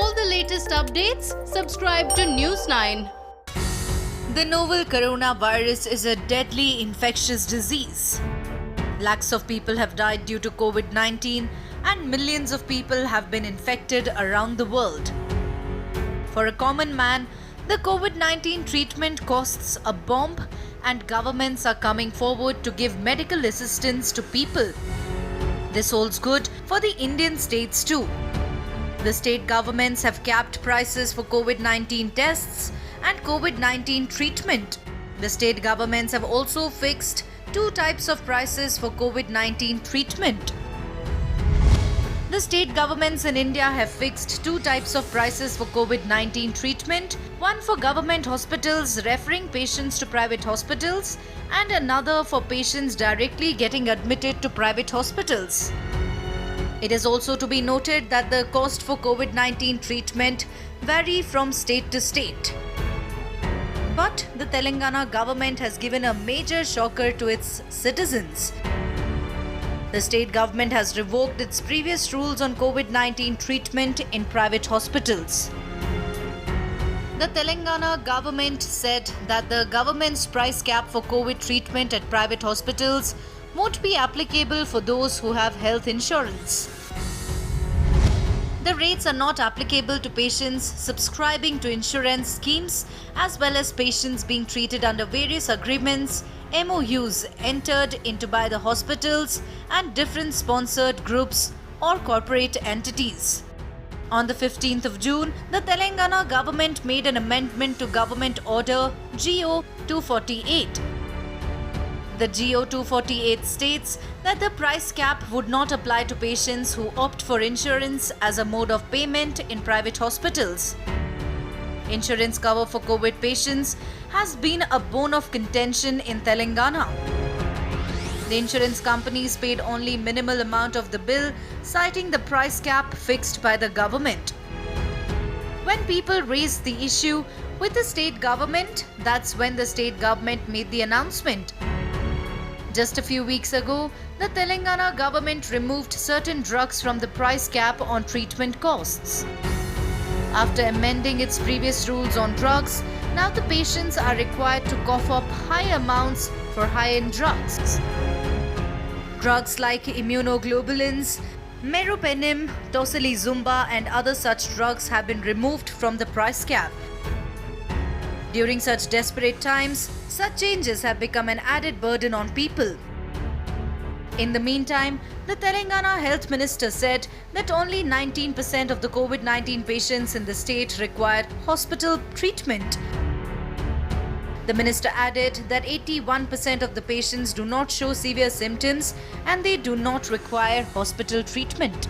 all the latest updates, subscribe to News 9. The novel coronavirus is a deadly infectious disease. Lakhs of people have died due to COVID-19 and millions of people have been infected around the world. For a common man, the COVID-19 treatment costs a bomb and governments are coming forward to give medical assistance to people. This holds good for the Indian states too. The state governments have capped prices for COVID-19 tests and COVID-19 treatment. The state governments have also fixed two types of prices for COVID-19 treatment. The state governments in India have fixed two types of prices for COVID-19 treatment, one for government hospitals referring patients to private hospitals and another for patients directly getting admitted to private hospitals. It is also to be noted that the cost for COVID-19 treatment vary from state to state. But the Telangana government has given a major shocker to its citizens. The state government has revoked its previous rules on COVID-19 treatment in private hospitals. The Telangana government said that the government's price cap for COVID treatment at private hospitals won't be applicable for those who have health insurance. The rates are not applicable to patients subscribing to insurance schemes as well as patients being treated under various agreements, MOUs entered into by the hospitals and different sponsored groups or corporate entities. On the 15th of June, the Telangana government made an amendment to Government Order GO 248. The GO 248 states that the price cap would not apply to patients who opt for insurance as a mode of payment in private hospitals. Insurance cover for COVID patients has been a bone of contention in Telangana. The insurance companies paid only minimal amount of the bill, citing the price cap fixed by the government. When people raised the issue with the state government, that's when the state government made the announcement. Just a few weeks ago, the Telangana government removed certain drugs from the price cap on treatment costs. After amending its previous rules on drugs, now the patients are required to cough up high amounts for high-end drugs. Drugs like immunoglobulins, meropenem, tocilizumab and other such drugs have been removed from the price cap. During such desperate times, such changes have become an added burden on people. In the meantime, the Telangana Health Minister said that only 19% of the COVID-19 patients in the state required hospital treatment. The minister added that 81% of the patients do not show severe symptoms and they do not require hospital treatment.